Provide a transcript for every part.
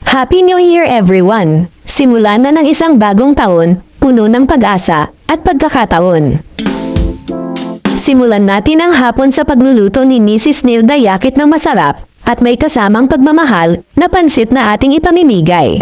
Happy New Year everyone! Simulan na ng isang bagong taon, puno ng pag-asa at pagkakataon. Simulan natin ang hapon sa pagluluto ni Mrs. Nilda Yakit ng masarap at may kasamang pagmamahal na pansit na ating ipamimigay.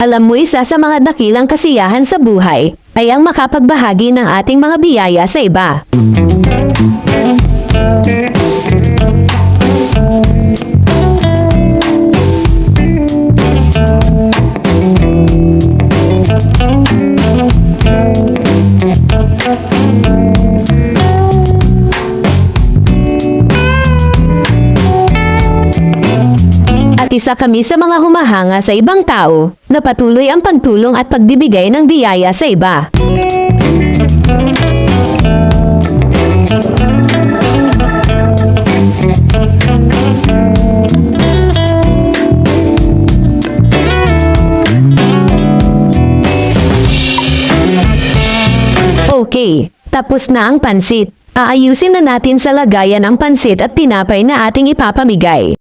Alam mo, isa sa mga dakilang kasiyahan sa buhay ay ang makapagbahagi ng ating mga biyaya sa iba. Isa kami sa mga humahanga sa ibang tao na patuloy ang pagtulong at pagbibigay ng biyaya sa iba. Okay, tapos na ang pansit. Aayusin na natin sa lagayan ang pansit at tinapay na ating ipapamigay.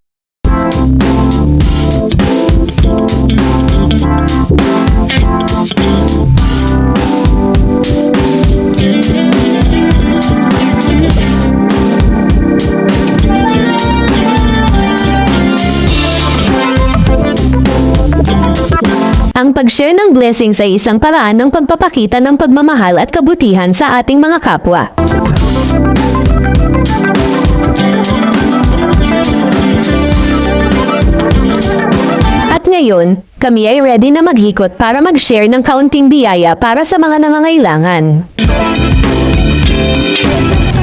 Ang pag-share ng blessings ay isang paraan ng pagpapakita ng pagmamahal at kabutihan sa ating mga kapwa. At ngayon, kami ay ready na maghikot para mag-share ng kaunting biyaya para sa mga nangangailangan.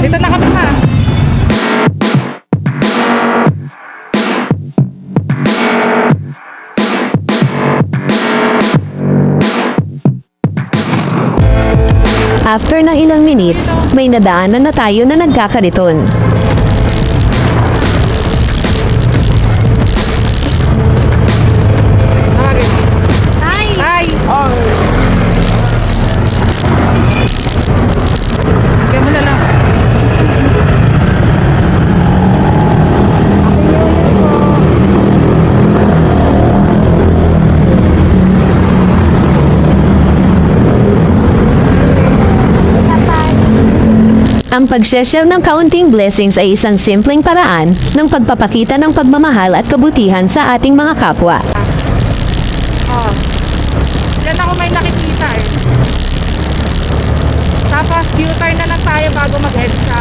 Dito na kami ma. After ng ilang minutes, may nadaanan na tayo na nagkakariton. Hi! Hi! Oh. Kaya mo na lang. Ang pag-share ng kaunting blessings ay isang simpleng paraan ng pagpapakita ng pagmamahal at kabutihan sa ating mga kapwa. Oh. Diyan ako may nakikita eh. Tapos U-turn na lang tayo bago mag-EDSA.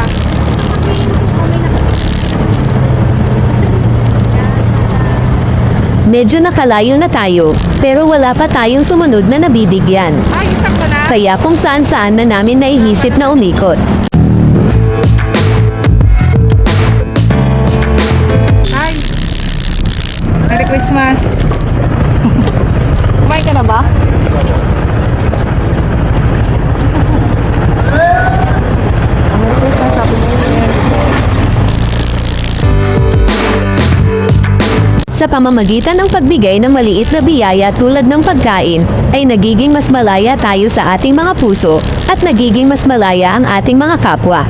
Medyo nakalayo na tayo, pero wala pa tayong sumunod na nabibigyan. Ay, isang ko na. Kaya kung saan-saan na namin naihisip na umikot. Hi! Merry Christmas! Kumain ka na ba? Merry Christmas, Happy New Year! Sa pamamagitan ng pagbigay ng maliit na biyaya tulad ng pagkain, ay nagiging mas malaya tayo sa ating mga puso at nagiging mas malaya ang ating mga kapwa.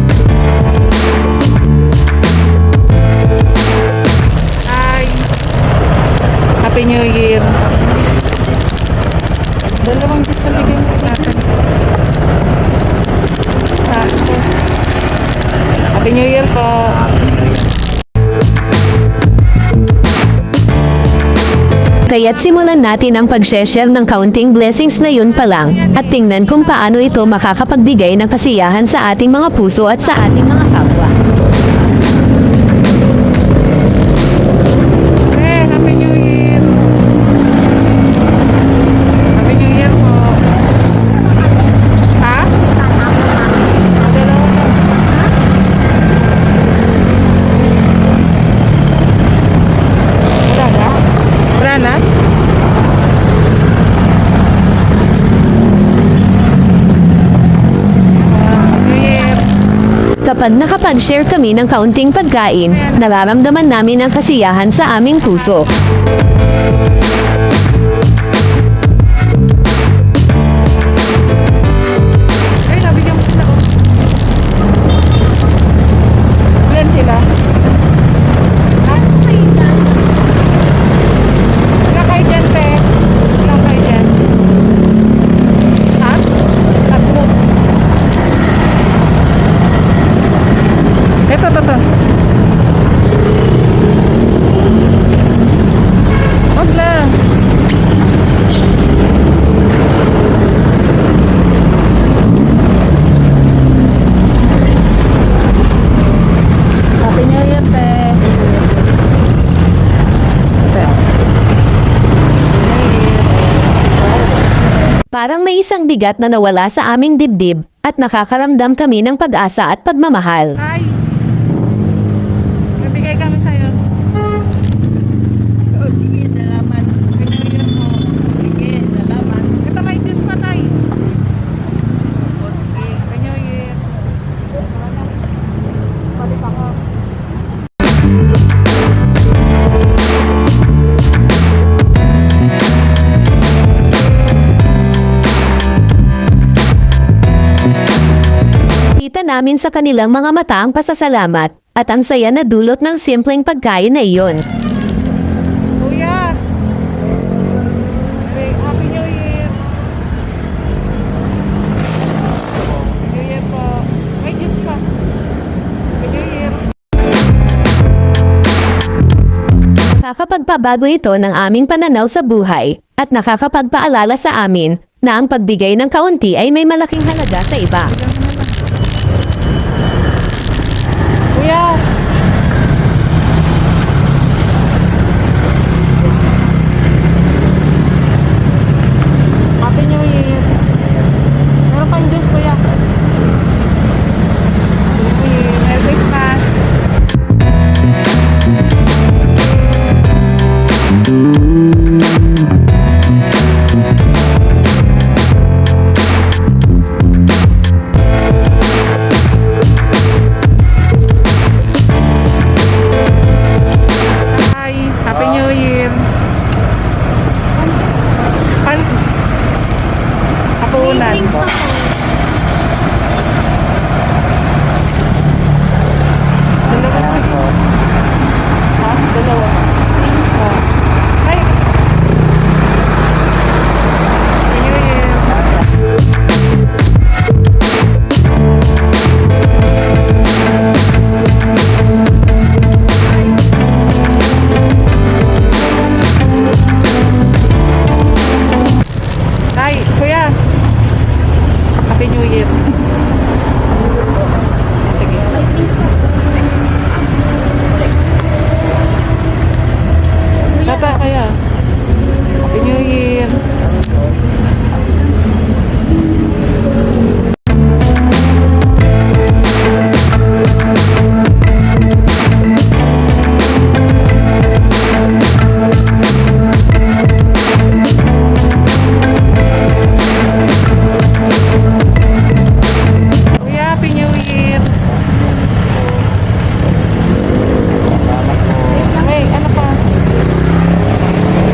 Hi! Happy New Year! Dalawang gusto bigay mo natin. Sakto. Happy New Year po! Kaya't simulan natin ang pag-share ng kaunting blessings na yun pa lang at tingnan kung paano ito makakapagbigay ng kasiyahan sa ating mga puso at sa ating mga kapwa. Happy New Year! Happy New Year po! Ha? Dalawa po. Wala na? Wala na? New Year! Kapag nakapag-share kami ng kaunting pagkain, nararamdaman namin ang kasiyahan sa aming puso. Parang may isang bigat na nawala sa aming dibdib at nakakaramdam kami ng pag-asa at pagmamahal. Ay! May bigay kami sa'yo. Oh, sige, salamat. Happy New Year po. Sige, salamat. Ito may juice pa tayo. Okay. Happy New Year. Balik ako. Kita namin sa kanilang mga mata ang pasasalamat at ang saya na dulot ng simpleng pagkain na iyon. Kuya! Happy New Year! Happy New Year po. May juice pa. Happy New Year. Nakakapagpabago ito ng aming pananaw sa buhay at nakakapagpaalala sa amin na ang pagbigay ng kaunti ay may malaking halaga sa iba. Kuya! Happy New Year! Meron pang juice, kuya. Happy New Year! Merry Christmas! Hi! Happy New Year! Pans... Hapunan. Dalawa. Ha? Dalawa. Oh. Ay! Happy New Year! Tay, kuya. Happy New Year. Sige. Tata, kaya. Happy New Year. Kuya, Happy New Year. Hey, ano pa?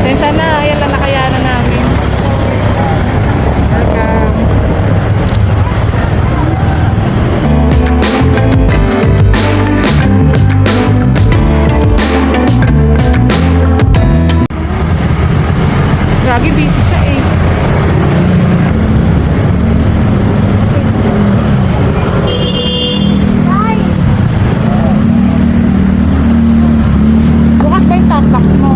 Sensya na, ayan lang nakayanan namin. Welcome. Gagi, busy siya eh. Bukas ba yung top box mo?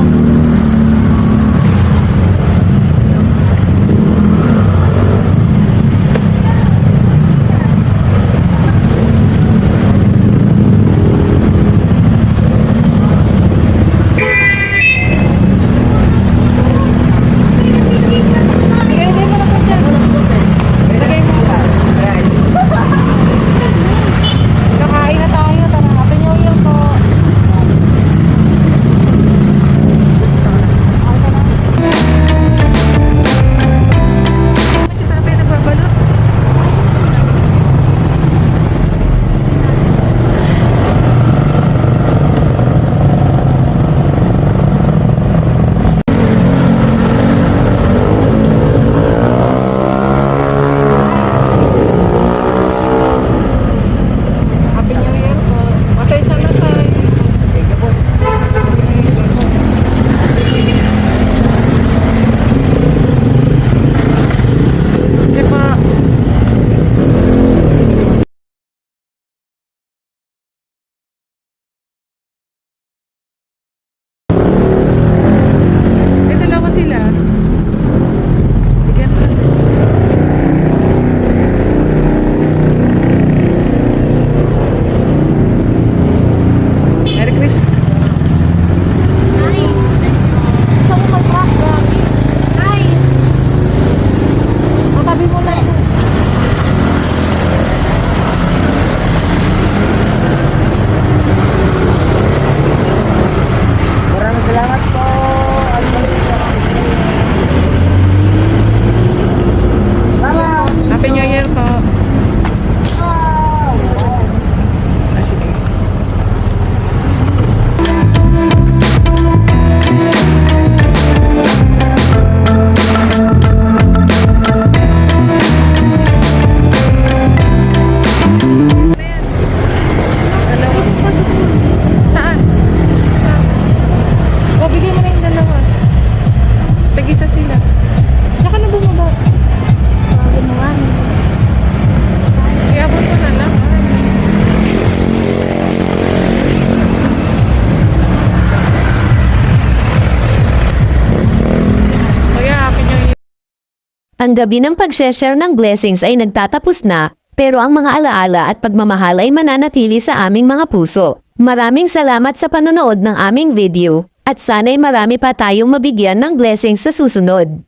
Ang gabi ng pag-share ng blessings ay nagtatapos na, pero ang mga alaala at pagmamahal ay mananatili sa aming mga puso. Maraming salamat sa panonood ng aming video, at sana'y marami pa tayong mabigyan ng blessings sa susunod.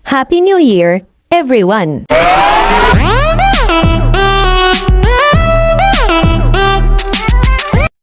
Happy New Year, everyone!